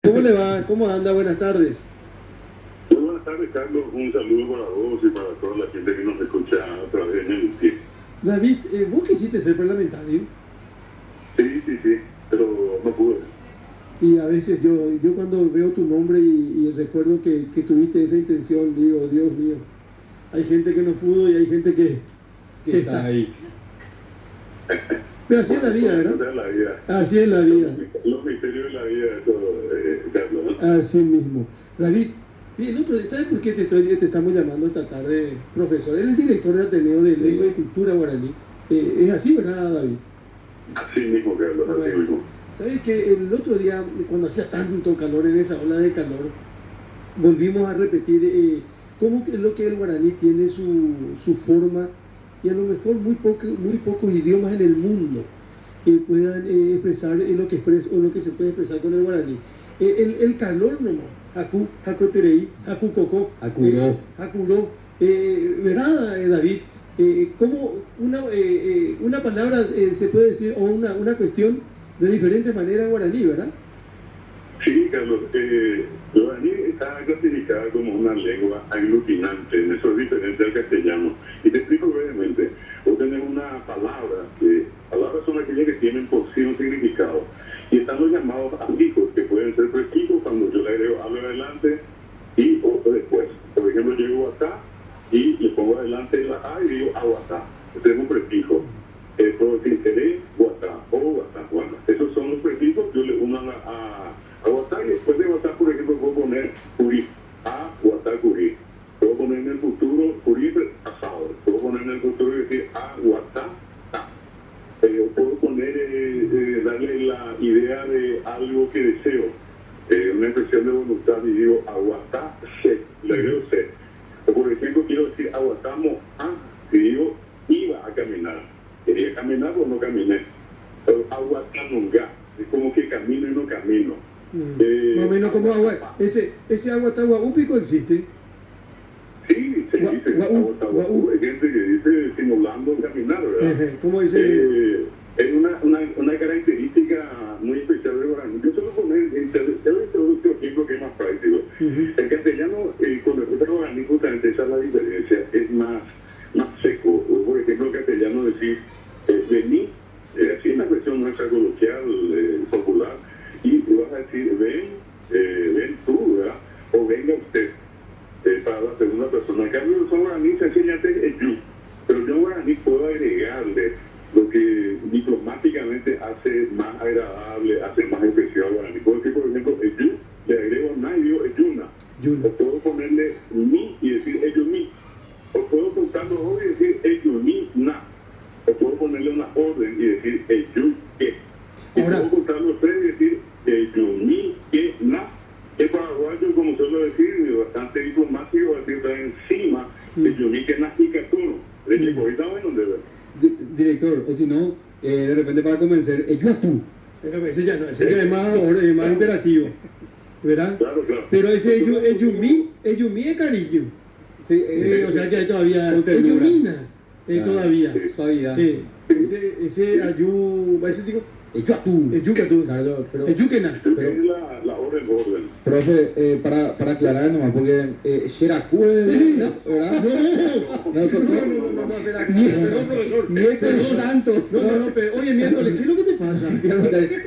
¿Cómo le va? ¿Cómo anda? Buenas tardes. Muy buenas tardes, Carlos. Un saludo para vos y para toda la gente que nos escucha a través de Melutí. David, vos quisiste ser parlamentario Sí, pero no pude. y a veces yo cuando veo tu nombre y recuerdo que tuviste esa intención, digo, Dios mío, hay gente que no pudo y hay gente que está ahí. Pero así es la vida, Esa ¿verdad? es la vida. Así es la vida, Los misterios de la vida, eso, Carlos, ¿no? así mismo. David, y el otro día, ¿sabes por qué te estamos llamando esta tarde, profesor? Eres el director de Ateneo de Lengua y Cultura Guaraní. Es así, ¿verdad, David? Así mismo, Carlos, así Bueno, mismo. ¿sabes que el otro día, cuando hacía tanto calor en esa ola de calor, volvimos a repetir cómo que es lo que el guaraní tiene su forma y a lo mejor muy pocos idiomas en el mundo puedan expresar lo que se puede expresar con el guaraní? El calor nomás, haku, hakoterei, haku coco, hakuró, ¿verdad, David? ¿Cómo una palabra se puede decir, o una cuestión de diferentes maneras en guaraní, ¿verdad? Sí, Carlos, el guaraní está clasificada como una lengua aglutinante, en eso es diferente al castellano. Y te explico brevemente. Vos tenés una palabra, palabras son aquellas que tienen por sí un significado. Y están los llamados afijos, que pueden ser prefijos cuando yo le agrego algo adelante y otro después. Por ejemplo, yo llego acá y le pongo adelante la A y digo aguatá. Ese es un prefijo. Puedo decir seré, guatá o guatá. Bueno, esos son los prefijos. Yo le uno a guatá y después de guatá, por ejemplo, puedo poner curí. A guatá curí. Puedo poner en el futuro curí pasado. Puedo poner en el futuro y decir a guatá ta. Puedo poner, darle la idea de algo que deseo. Una expresión de voluntad y digo aguatá se. Le agrego se. O por ejemplo, quiero decir aguatamos a. Y digo iba a caminar. Quería caminar o no caminé. Aguatá nunca. Es como que camino y no camino. Más o menos como agua. Ese agua guaupico existe. Sí, se dice Guau. hay gente que dice simulando caminar, ¿verdad? ¿Cómo dice? Es una característica muy especial de guaraní. Yo solo poner, te voy a introducir un ejemplo que es más práctico. El castellano, con respecto al guaraní, justamente esa es la diferencia, es más seco. Por ejemplo, el castellano decir vení, así es una expresión nuestra coloquial, popular, y vas a decir ven tú, ¿verdad? O venga usted. Para la segunda persona. En cambio, son guaraní se enseña el you, pero yo en guaraní puedo agregarle lo que diplomáticamente hace más agradable, hace más especial al guaraní. Puedo decir, por ejemplo, el you, le agrego na y digo el yuna. O puedo ponerle mi y decir el yuni. O puedo juntar los dos y decir el yuni na. O puedo ponerle una orden y decir el yu que. Y puedo juntar los tres y decir el yuni que na. El paraguayo, como suelo decir, bastante diplomático, decir está encima de Yunique Nasicatuno. De Chicoita, bueno, de verdad. Director, o si no, de repente para convencer, yo a tú. Pero ese ya no, ese ya es más imperativo, ¿verdad? Claro. Pero ese yumi es cariño. Sí, o sea que hay todavía es yumina, todavía. Suavidad. Ese ayú, ese digo, Yucatú, Claro, pero Es la orden. profe, para aclarar nomás, porque Xeracu, ¿verdad? No, espera, perdón, profesor. Miércoles santo. No, pero oye, miércoles, ¿qué es lo que te pasa?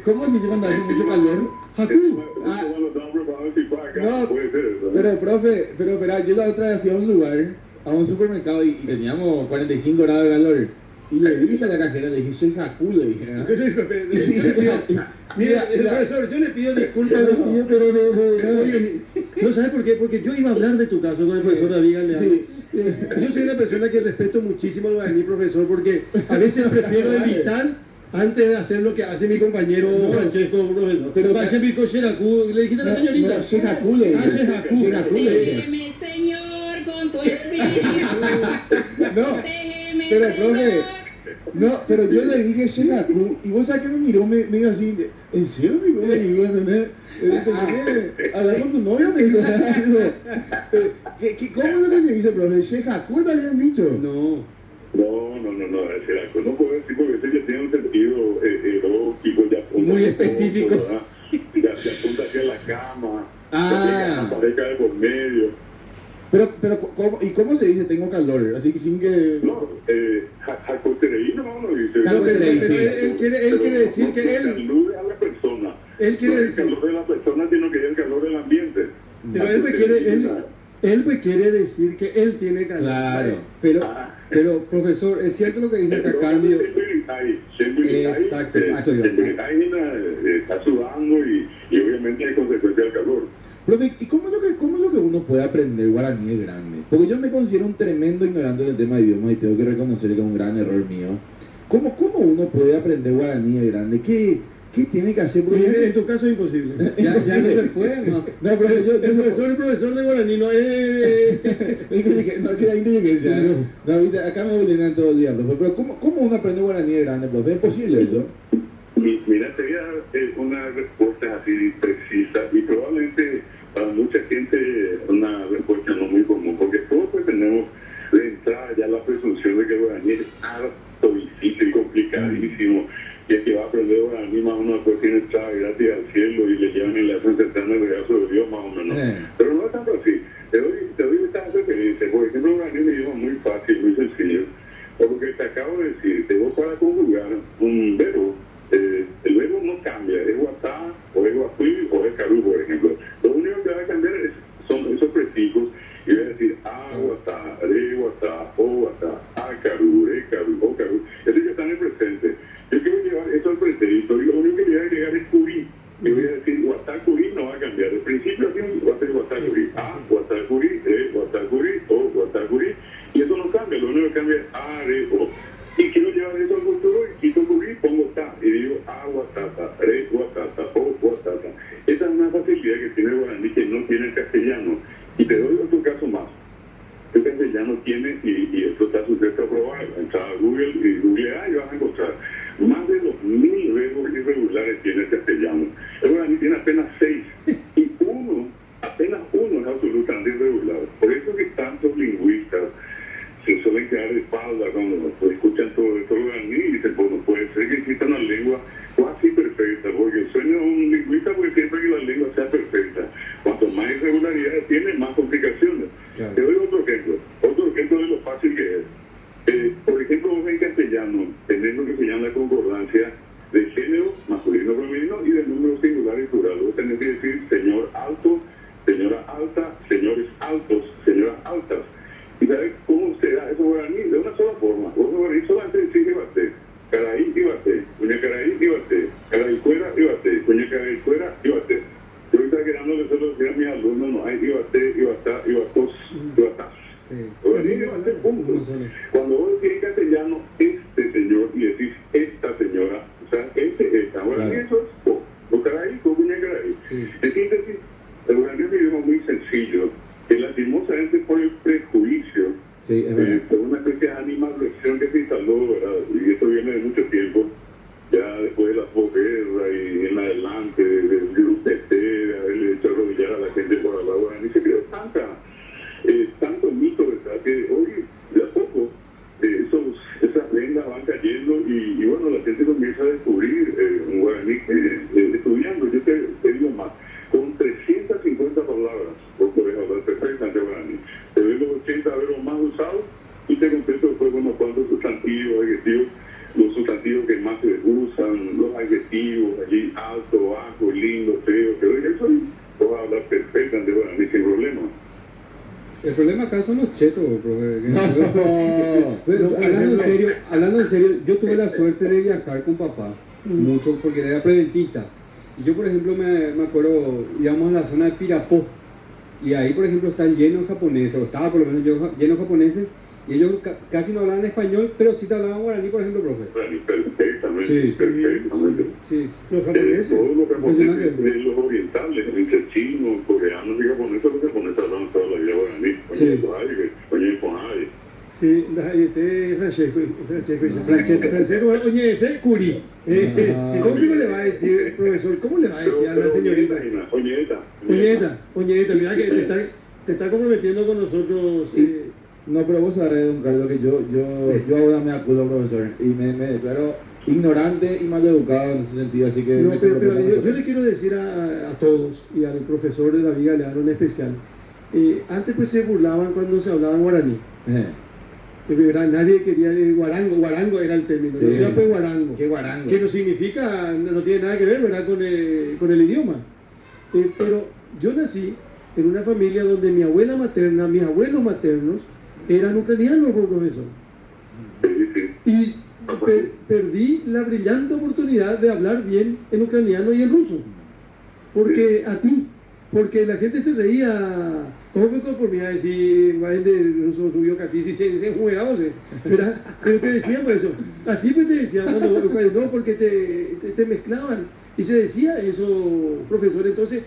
¿Cómo se llama hace mucho calor? Haku. Cuando estamos preparados y para acá, No, puede ser eso. pero profe, espera, yo la otra vez fui a un lugar, a un supermercado y teníamos 45 grados de calor. Y le dije a la cajera, le dije, soy Haku, le dije, ¿no? Mira, profesor, yo le pido disculpas, pero oye, ¿no sabes por qué? Porque yo iba a hablar de tu caso con el profesor David Galeano. Sí. Yo soy una persona que respeto muchísimo al guaraní, profesor, porque a veces prefiero evitar antes de hacer lo que hace mi compañero Francesco, profesor. Pero va a ser mi cocheracu, le dijiste a la señorita. Soy Haku, le dije. Shehaku, le dije. Déjeme, Señor, con tu espíritu. No, Déjeme, pero Señor. profe, no, pero yo le dije Shehaku y vos sabés que me miró medio así, ¿en serio me dijo, ¿entendés? Hablar con tu novia me dijo, ¿cómo es lo que se dice, profe? Shehaku te habían dicho. No, no puedo decir porque ese ya tiene un sentido erótico, ya Muy específico. ¿verdad? ya se apunta hacia la cama, Ah. la pareja de por medio. Pero ¿y cómo se dice tengo calor? Así que sin que... No, jacotereíno no lo dice. No, pero Sí. él quiere decir que él Salude a la persona. Él quiere No el decir- calor de la persona, sino que es el calor del ambiente. Pero él me quiere decir que él tiene calor. Claro. Pero, profesor, es cierto lo que dice acá Candio. Exacto, está sudando y obviamente hay consecuencia del calor. Profe, ¿y cómo es lo que uno puede aprender guaraní de grande? Porque yo me considero un tremendo ignorante del tema de idiomas y tengo que reconocer que es un gran error mío. ¿Cómo uno puede aprender guaraní de grande? ¿Qué tiene que hacer? Porque En tu caso es imposible. Ya no se puede, ¿no? no, pero El profesor de guaraní no no queda inteligencia. No, viste, acá me voy llenando todo el día, profe. Pero ¿cómo uno aprende guaraní de grande, profe? ¿Es posible eso? Mira, te voy a dar una respuesta así precisa y probablemente para mucha gente una respuesta no muy común, porque todos pues tenemos de entrada ya la presunción de que el guaraní es harto difícil, complicadísimo, y el que va a aprender guaraní más o menos después tiene entrada gratis al cielo y le llevan y le hacen sentar en el regazo de Dios más o menos. Pero no es tanto así. Te doy estas referencias. Por ejemplo, el guaraní es un idioma muy fácil, muy sencillo. Por lo que te acabo de decir, te voy para conjugar un verbo. El verbo no cambia, es guatá, o es guapí, o es carú, por ejemplo. Lo único que va a cambiar son esos prefijos, y voy a decir guatá, re guatá, o guatá, carú, re carú, o carú. Eso ya está en el presente. Yo quiero llevar eso al pretérito, y lo único que voy a agregar es curí. Y voy a decir guatá curí, no va a cambiar. El principio así va a ser guatá curí, guatá curí, guatá curí, o guatá curí, y eso no cambia, lo único que cambia es re, o. Y quiero llevar eso al futuro y quito curí, pongo ta, y digo guatata, re guatata, o guatata. Esa es una facilidad que tiene el guaraní que no tiene el castellano. Y te doy otro caso más. El castellano tiene, y esto está sujeto a probar, entra a Google y googlea y vas a encontrar más de 2000 verbos irregulares tiene el castellano. El guaraní tiene apenas 6 y apenas uno es absolutamente irregular. Por eso que tantos lingüistas se suelen quedar de espalda cuando escuchan todo esto guaraní y dicen, bueno, puede ser que exista una lengua casi perfecta, porque el sueño de un lingüista puede siempre que la lengua sea perfecta. Cuanto más irregularidades tiene, más complicaciones. Claro. Te doy otro ejemplo de lo fácil que es. Por ejemplo, vos en castellano tenés lo que se llama la concordancia de género masculino, femenino y de número singular y plural. Vos tenés que decir señor alto, señora alta, señores altos, señoras altas. ¿Y sabes cómo se da eso guaraní? De una sola forma. Vos guaraní solamente decís ibate, caraí ibate, cuña caraí ibate, caraí fuera ibate, cuña caraí fuera ibate. Yo ahorita quedando que solo decir a mis alumnos, no hay ibate, ibatá, ibatos, ibatás. Sí. Guaraní ibate, punto. Uno solo. Cuando vos decís en castellano, este señor, y decís esta señora, o sea, esta. Guaraní Claro. eso es o caraí, o cuña caraí. Sí. En síntesis, el guaraní es un idioma muy sencillo, que lastimosamente por el prejuicio, Sí, es verdad. por una especie de animadversión que se instaló, ¿verdad? Y esto viene de mucho tiempo, ya después de la posguerra y en adelante, del grupo de haberle hecho arrodillar a la gente por hablar guaraní, se creó tanto mito, ¿verdad? Que hoy, de a poco, esas lendas van cayendo y bueno, la gente comienza a descubrir un guaraní estudiando. Yo te digo más, con 350 palabras vos podés hablar perfectamente guaraní. Te ves los 80 verbos más usados y te contesto después unos cuantos sustantivos, adjetivos, los sustantivos que más se usan, los adjetivos allí, alto, bajo, lindo, feo, pero eso vos vas a hablar perfectamente guaraní sin problema. El problema acá son los chetos, profe. Pero, No, hablando en serio, yo tuve la suerte de viajar con papá, mucho, porque él era preventista. Y yo, por ejemplo, me acuerdo, íbamos a la zona de Pirapó, y ahí, por ejemplo, están llenos de japoneses, o estaba por lo menos llenos de japoneses, y ellos casi no hablaban español, pero sí te hablaban guaraní, por ejemplo, profe. Guaraní perfectamente, Sí. perfectamente. Sí. Los japoneses. Todos los japoneses, Impresionante. los orientales, entre chinos, coreanos y japoneses, los japoneses hablan toda la vida guaraní. Sí. Oye, Sí, Francesco, oye, ese Curi. ¿Cómo le va a decir, profesor? ¿Cómo le va a decir a la señorita? Oñeta, mira que te está comprometiendo con nosotros. No, pero vos sabés, don Carlos, que yo ahora me acudo, profesor, y me declaro ignorante y maleducado en ese sentido, así que... No, me pero comprometo yo le quiero decir a todos, y al profesor David Galeano en especial, antes pues se burlaban cuando se hablaba en guaraní. ¿Verdad? Nadie quería guarango era el término, Sí. no se llama pues guarango, Qué guarango. que no significa, no tiene nada que ver, ¿verdad? Con el idioma. Pero yo nací en una familia donde mi abuela materna, mis abuelos maternos eran ucranianos, profesor. Y perdí la brillante oportunidad de hablar bien en ucraniano y en ruso. Porque la gente se reía. ¿Cómo me conformía decir, va de ruso subió que aquí se jugaba, ¿verdad? Pero te decían por eso. Así pues te decían, no, porque te mezclaban. Y se decía eso, profesor. Entonces,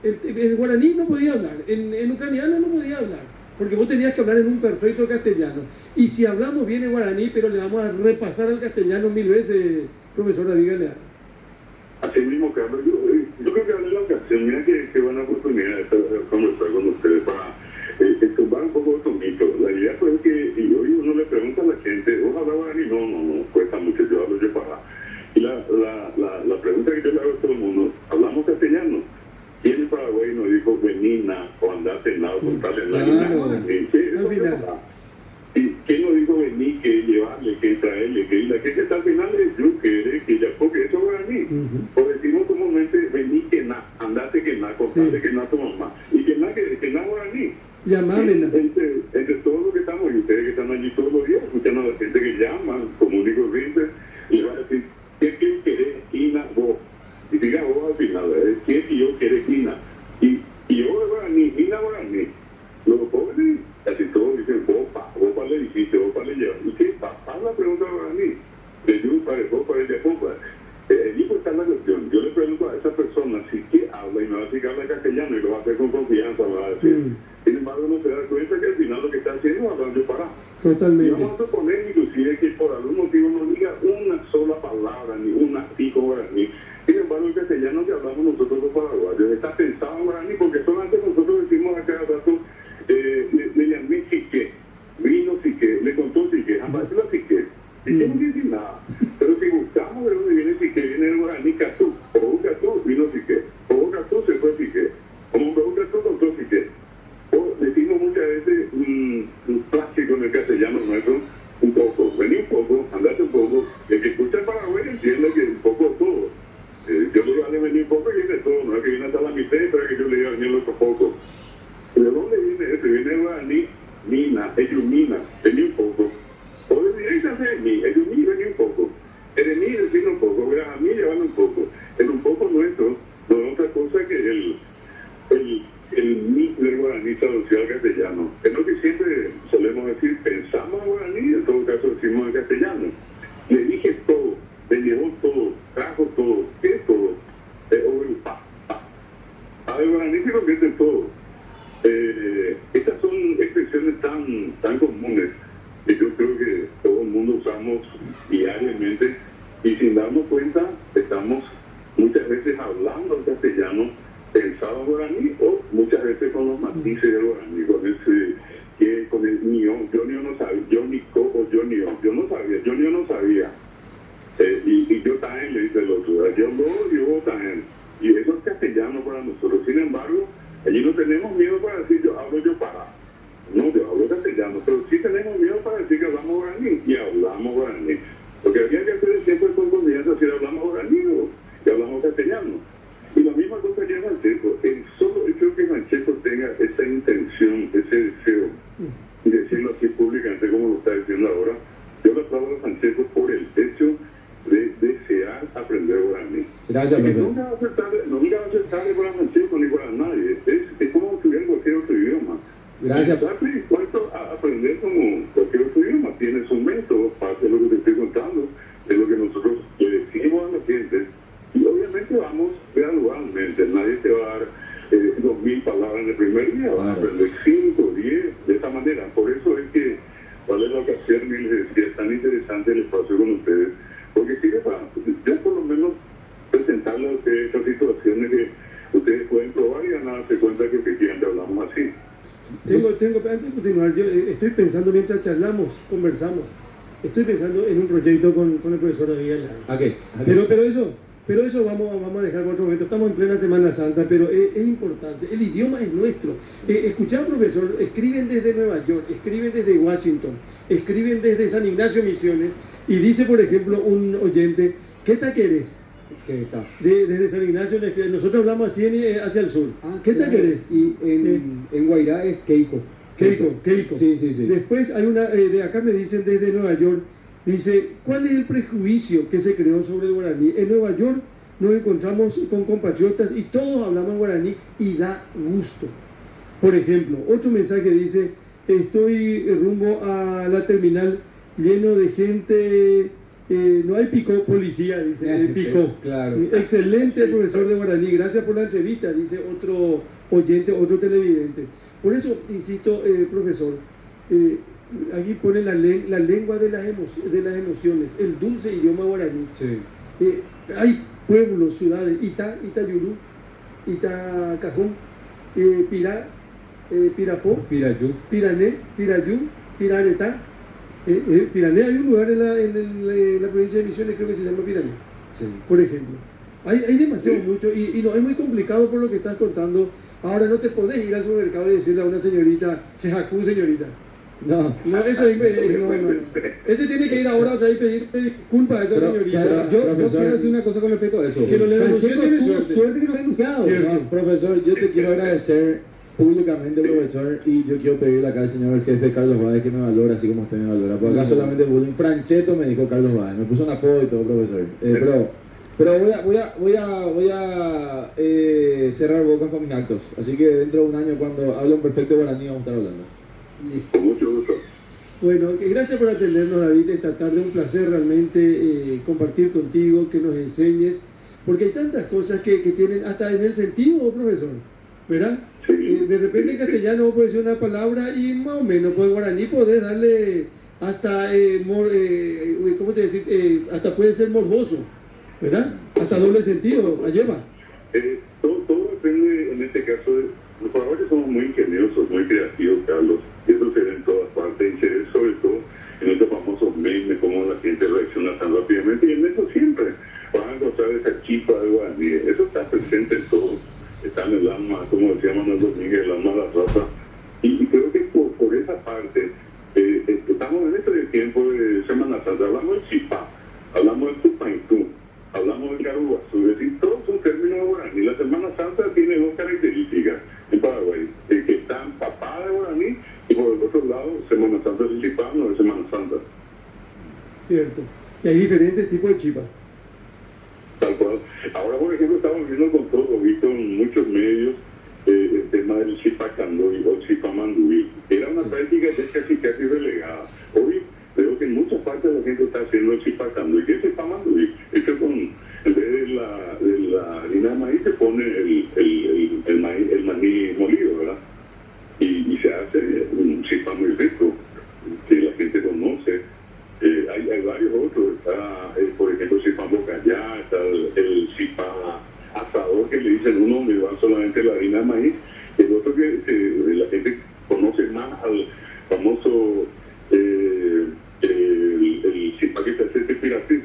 el guaraní no podía hablar, en ucraniano no podía hablar. Porque vos tenías que hablar en un perfecto castellano. Y si hablamos bien en guaraní, pero le vamos a repasar al castellano 1000 veces, profesor David Galeano. Así mismo, Carlos, yo creo que vale la ocasión. Mira qué buena oportunidad de conversar con ustedes para tumbar un poco estos mitos. La idea fue que, y hoy uno le pregunta a la gente, ¿vos hablas guaraní? No, cuesta mucho, yo hablo yo para. Y la pregunta que yo le hago a todo el mundo, ¿hablamos castellano? ¿Quién en Paraguay nos dijo venina o andate en lado con tal en la Al final. ¿Y quién nos dijo venir, que llevarle, que traerle, que ir a que al final es yo que ya, porque eso es guaraní. O decimos comúnmente venir que na, andate que na, contate que na tu mamá. Y que na guaraní. Llamámela. Entre todos los que estamos, y ustedes que están allí todos los días, escuchando a la gente que llama, común y corriente, le va a decir, ¿qué querés, Ina, vos? Y diga vos al final, ¿qué que yo quiero, Ina? Y yo guaraní, Ina guaraní. Los jóvenes, casi todos dicen, vos le dijiste, vos le llevas. ¿Y qué? Papá la pregunta guaraní. De yo, vos para ella, allí pues está la cuestión. Yo le pregunto a esa persona si que habla y me va a decir que habla castellano y lo va a hacer con confianza, me va a decir. Sin embargo, no se da cuenta que al final lo que está haciendo es hablando para. Totalmente. Y vamos a suponer inclusive que por algún motivo no diga una sola palabra, ni una pico guaraní. Sin embargo, el castellano que hablamos nosotros los paraguayos está pensado en guaraní porque solamente nosotros decimos a cada rato, le llamé Sique, vino Sique, le contó Sique, apareció la Sique. Sique no dice nada. Pero si buscamos de dónde viene Sique, viene el guaraní Catú, o Catú, vino Sique, o Catú se fue Sique, como un Catú contó Sique. O decimos muchas veces un plástico en el castellano nuestro, un poco, vení un poco, andate un poco. El que escucha el Paraguay entiende que un poco es todo. Yo le digo, venir un poco y viene todo, no es que viene hasta la mitad, pero que yo le diga venir el otro poco. ¿De dónde viene eso? Viene el guaraní, mina, ellos vení un poco. O de directamente mí, ellos vení un poco. El de mí decir un poco, verás a mí llevan un poco. El un poco nuestro no es otra cosa que el mí del guaraní traducido al castellano. Es lo que siempre solemos decir, pensamos en guaraní, en todo caso decimos en castellano. Le dije todo, le llevó todo, trajo todo, ¿qué es todo? O el el guaraní se convierte en todo. Estas son expresiones tan comunes que yo creo que todo el mundo usamos diariamente y sin darnos cuenta estamos muchas veces hablando el castellano pensado en guaraní o muchas veces con los matices del guaraní, con el nión. Yo no sabía, yo ni cojo, yo no sabía. Y yo también le dice el otro, yo también. Y eso es castellano para nosotros. Sin embargo, allí no tenemos miedo para decir yo hablo yo para. No, yo hablo castellano, pero sí tenemos miedo para decir que hablamos guaraní y hablamos guaraní. Porque había que hacer siempre con confianza si hablamos guaraní o que hablamos castellano. Y la misma cosa que Mancheco, solo yo creo que Mancheco tenga esa intención, ese deseo, y decirlo así públicamente como lo está diciendo ahora, yo le aplaudo a Mancheco por el hecho de desear aprender guaraní. Gracias, Pepe. Nunca va a ser tarde para Mancheco ni para nadie. Es como estudiar cualquier otro idioma. Gracias. Estar dispuesto a aprender como cualquier otro idioma. Tiene su método, parte de lo que te estoy contando, de lo que nosotros le decimos a la gente. Y obviamente vamos gradualmente. Nadie te va a dar 2000 palabras en el primer día. Vas a aprender 5, 10, de esa manera. Por eso es que vale la ocasión y les decía, es tan interesante el espacio con ustedes. Porque sirve para, yo por lo menos, presentarles a ustedes estas situaciones que ustedes pueden probar y darse cuenta que efectivamente hablamos así. Antes de continuar, yo estoy pensando mientras charlamos, conversamos. Estoy pensando en un proyecto con el profesor David Ayala. ¿A qué? Pero eso vamos a dejar para otro momento. Estamos en plena Semana Santa, pero es importante. El idioma es nuestro. Escuchá, profesor, escriben desde Nueva York, escriben desde Washington, escriben desde San Ignacio Misiones, y dice, por ejemplo, un oyente, ¿qué tal querés? ¿Qué está? Desde San Ignacio, nosotros hablamos así hacia el sur. ¿Qué tal claro. querés? Y en Guairá es Keiko. Keiko. Sí, sí, sí. Después hay una, de acá me dicen desde Nueva York, dice, ¿cuál es el prejuicio que se creó sobre el guaraní? En Nueva York nos encontramos con compatriotas y todos hablamos guaraní y da gusto. Por ejemplo, otro mensaje dice, estoy rumbo a la terminal lleno de gente, no hay picó policía, dice, picó. Claro. Excelente profesor de guaraní, gracias por la entrevista, dice otro oyente, otro televidente. Por eso, insisto, profesor, aquí pone la lengua de las emociones, el dulce idioma guaraní. Sí. Hay pueblos, ciudades, Itayurú, Itacajón, Pirá, Pirapó, Pirayú. Pirané, Pirayú, Piraretá. Pirané, hay un lugar en la provincia de Misiones, creo que se llama Pirané, Sí. por ejemplo. Hay demasiado mucho y no es muy complicado por lo que estás contando. Ahora no te podés ir al supermercado y decirle a una señorita, Chejacú, señorita. No. No, eso es no. Ese tiene que ir ahora otra vez y pedirte disculpas a esa señorita. Yo Profesor, quiero decir una cosa con respecto a eso. Que no le denunció, Francesco tiene tuvo suerte. suerte que no ha denunciado. Cierto. No, profesor, yo te quiero agradecer públicamente, profesor, y yo quiero pedirle acá al señor jefe Carlos Báez que me valore así como usted me valora. Porque acá solamente bullying. Francheto me dijo Carlos Báez, me puso un apodo y todo, profesor. Pero voy a cerrar bocas con mis actos. Así que dentro de un año, cuando hable un perfecto guaraní, vamos a estar hablando. Con mucho gusto. Bueno, gracias por atendernos, David, esta tarde. Un placer realmente compartir contigo, que nos enseñes, porque hay tantas cosas que tienen, hasta en el sentido, profesor, ¿verdad? Sí. De repente en castellano puede decir una palabra y más o menos, pues guaraní podés darle hasta, ¿cómo te decir? Hasta puede ser morboso, ¿verdad? Hasta doble sentido, la lleva. Todo depende, en este caso, los jugadores somos muy ingeniosos, muy creativos, Carlos. Y eso se ve en todas partes, y se ve sobre todo en estos famosos memes, cómo la gente reacciona tan rápidamente. Y en eso siempre van a encontrar esa chispa de guaraní. Eso está presente en todo. Está en el alma, como decía Manuel Domínguez, el alma de la raza. Y creo que por esa parte, estamos en este tiempo de Semana Santa, hablamos del chipá, hablamos del tupaintú, hablamos del caruazú, es decir, todos son términos de guaraní. La Semana Santa tiene dos características en Paraguay, que está empapada de guaraní, y por el otro lado, Semana Santa es chipá, no es Semana Santa. Cierto. Y hay diferentes tipos de chipas. Tal cual. Ahora, por ejemplo, estamos viendo con todo, visto en muchos medios, el tema del chipacandoy o el chipamandubí. Era una práctica ya casi relegada. Hoy veo que en muchas partes la gente está haciendo el chipacandoy. ¿Qué es el chipamandubí? Es que en vez de la harina de maíz se pone el maní molido, ¿verdad? Y se hace un chipa muy rico, que la gente conoce. Hay varios otros, está, por ejemplo, el chipa bocayá, está el chipa asador, que le dicen uno donde va solamente la harina de maíz, el otro que la gente conoce más al famoso el chipa que se hace de piratí,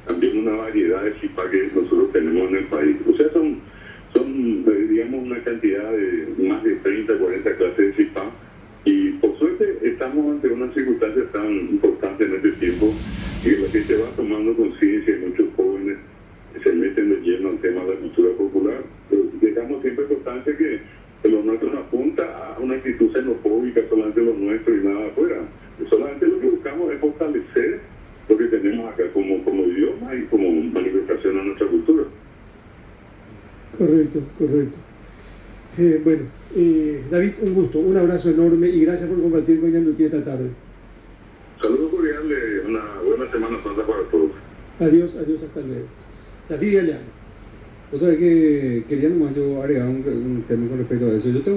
también una variedad de chipa que nosotros tenemos en el país. O sea, son digamos, una cantidad de más de 30, 40 clases de chipa. Y por suerte estamos ante una circunstancia tan importante en este tiempo que la gente va tomando conciencia y muchos jóvenes se meten de lleno al tema de la cultura popular. Pero dejamos siempre constancia que lo nuestro no apunta a una actitud xenofóbica, solamente lo nuestro y nada afuera. Solamente lo que buscamos es fortalecer lo que tenemos acá como idioma y como manifestación de nuestra cultura. Correcto. Bueno, David, un gusto, un abrazo enorme y gracias por compartir con Ñandutí esta tarde. Saludos cordiales, una buena Semana Santa para todos. Adiós, hasta luego. David Galeano. O sea que quería nomás yo agregar un tema con respecto a eso. Yo tengo